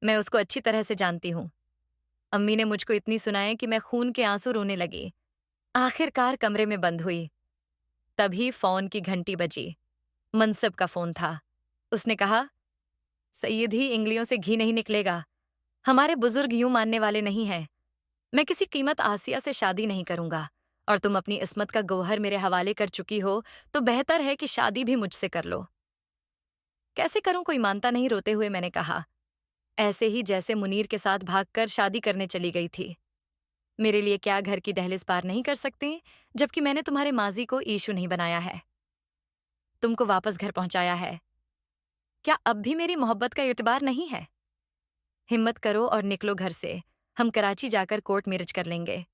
मैं उसको अच्छी तरह से जानती हूँ। अम्मी ने मुझको इतनी सुनाए कि मैं खून के आंसू रोने लगी। आखिरकार कमरे में बंद हुई। तभी फोन की घंटी बजी। मनसब का फोन था। उसने कहा, सैयद ही इंगलियों से घी नहीं निकलेगा। हमारे बुजुर्ग यूं मानने वाले नहीं हैं। मैं किसी कीमत आसिया से शादी नहीं करूंगा, और तुम अपनी इस्मत का गौहर मेरे हवाले कर चुकी हो, तो बेहतर है कि शादी भी मुझसे कर लो। कैसे करूं, कोई मानता नहीं, रोते हुए मैंने कहा, ऐसे ही जैसे मुनीर के साथ भागकर शादी करने चली गई थी। मेरे लिए क्या घर की दहलीज पार नहीं कर सकती, जबकि मैंने तुम्हारे माजी को ईशु नहीं बनाया है, तुमको वापस घर पहुंचाया है। क्या अब भी मेरी मोहब्बत का एतबार नहीं है? हिम्मत करो और निकलो घर से। हम कराची जाकर कोर्ट मैरिज कर लेंगे।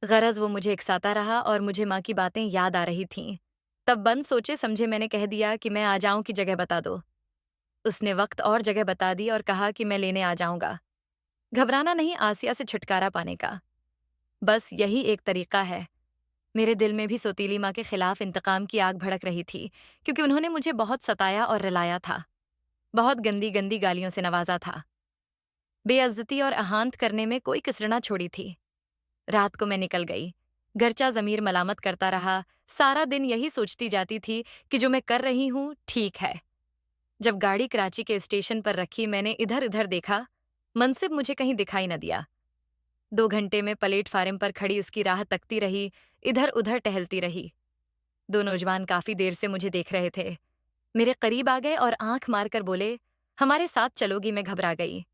गरज वो मुझे इकसाता रहा और मुझे माँ की बातें याद आ रही थीं। तब बन सोचे समझे मैंने कह दिया कि मैं आ जाऊं की जगह बता दो। उसने वक्त और जगह बता दी और कहा कि मैं लेने आ जाऊंगा। घबराना नहीं आसिया से छुटकारा पाने का। बस यही एक तरीका है। मेरे दिल में भी सौतीली माँ के खिलाफ इंतकाम की आग भड़क रही थी, क्योंकि उन्होंने मुझे बहुत सताया और रुलाया था। बहुत गंदी गंदी गालियों से नवाजा था। बेइज्जती और अहांत करने में कोई कसर ना छोड़ी थी। रात को मैं निकल गई। गरचा ज़मीर मलामत करता रहा। सारा दिन यही सोचती जाती थी कि जो मैं कर रही हूँ ठीक है। जब गाड़ी कराची के स्टेशन पर रखी, मैंने इधर उधर देखा। मनसिब मुझे कहीं दिखाई न दिया। 2 घंटे में प्लेटफार्म पर खड़ी उसकी राह तकती रही, इधर उधर टहलती रही। दो नौजवान काफी देर से मुझे देख रहे थे। मेरे करीब आ गए और आंख मारकर बोले, हमारे साथ चलोगी? मैं घबरा गई।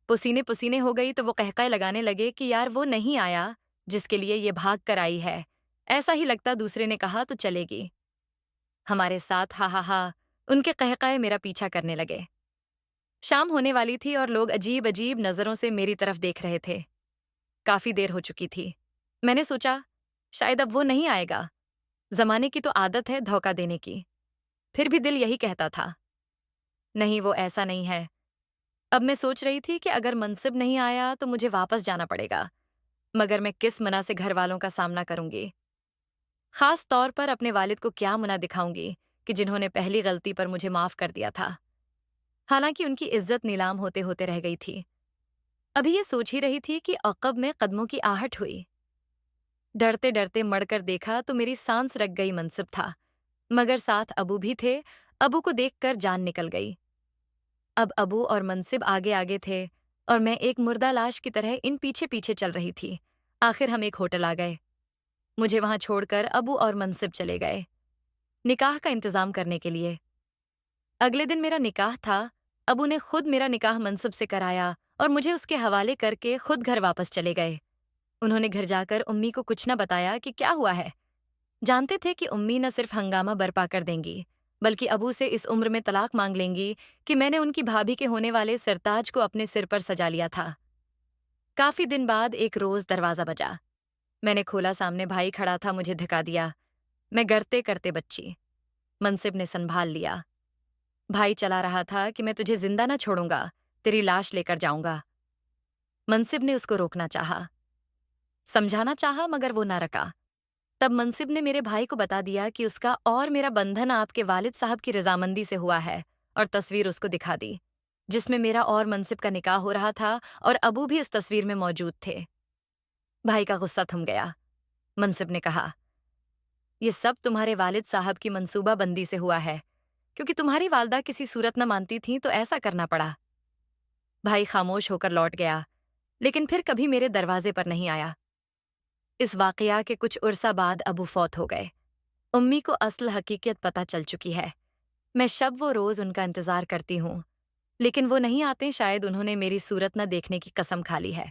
पसीने पसीने हो गई तो वो कहकाए लगाने लगे कि यार वो नहीं आया जिसके लिए ये भाग कर आई है। ऐसा ही लगता, दूसरे ने कहा, तो चलेगी हमारे साथ? हा हा हा। उनके कहकाए मेरा पीछा करने लगे। शाम होने वाली थी और लोग अजीब अजीब नजरों से मेरी तरफ देख रहे थे। काफी देर हो चुकी थी। मैंने सोचा, शायद अब वो नहीं आएगा। जमाने की तो आदत है धोखा देने की। फिर भी दिल यही कहता था, नहीं, वो ऐसा नहीं है। अब मैं सोच रही थी कि अगर मनसिब नहीं आया तो मुझे वापस जाना पड़ेगा, मगर मैं किस मना से घर वालों का सामना करूंगी? खास तौर पर अपने वालिद को क्या मुना दिखाऊंगी कि जिन्होंने पहली गलती पर मुझे माफ कर दिया था। हालांकि उनकी इज्जत नीलाम होते होते रह गई थी। अभी ये सोच ही रही थी कि अक़ब में कदमों की आहट हुई। डरते डरते मड़कर देखा तो मेरी सांस रख गई। मनसिब था, मगर साथ अबू भी थे। अबू को देखकर जान निकल गई। अब अबू और मनसिब आगे आगे थे और मैं एक मुर्दा लाश की तरह इन पीछे पीछे चल रही थी। आखिर हम एक होटल आ गए। मुझे वहां छोड़कर अबू और मनसिब चले गए निकाह का इंतजाम करने के लिए। अगले दिन मेरा निकाह था। अबू ने खुद मेरा निकाह मनसिब से कराया और मुझे उसके हवाले करके खुद घर वापस चले गए। उन्होंने घर जाकर उम्मी को कुछ न बताया कि क्या हुआ है। जानते थे कि उम्मी न सिर्फ हंगामा बर्पा कर देंगी, बल्कि अबू से इस उम्र में तलाक मांग लेंगी कि मैंने उनकी भाभी के होने वाले सरताज को अपने सिर पर सजा लिया था। काफी दिन बाद एक रोज दरवाजा बजा। मैंने खोला, सामने भाई खड़ा था। मुझे धक्का दिया। मैं करते करते बच्ची। मनसिब ने संभाल लिया। भाई चला रहा था कि मैं तुझे जिंदा न छोड़ूंगा, तेरी लाश लेकर जाऊंगा। मनसिब ने उसको रोकना चाहा, समझाना चाहा, मगर वो ना रका। तब मनसिब ने मेरे भाई को बता दिया कि उसका और मेरा बंधन आपके वालिद साहब की रजामंदी से हुआ है, और तस्वीर उसको दिखा दी, जिसमें मेरा और मनसिब का निकाह हो रहा था, और अबू भी इस तस्वीर में मौजूद थे। भाई का गुस्सा थम गया। मनसिब ने कहा, ये सब तुम्हारे वालिद साहब की मंसूबा बंदी से हुआ है, क्योंकि तुम्हारी वालदा किसी सूरत न मानती थी तो ऐसा करना पड़ा। भाई खामोश होकर लौट गया, लेकिन फिर कभी मेरे दरवाजे पर नहीं आया। इस वाकया के कुछ उरसा बाद अबू फौत हो गए। उम्मी को असल हकीकत पता चल चुकी है। मैं शब वो रोज उनका इंतजार करती हूँ, लेकिन वो नहीं आते। शायद उन्होंने मेरी सूरत न देखने की कसम खा ली है।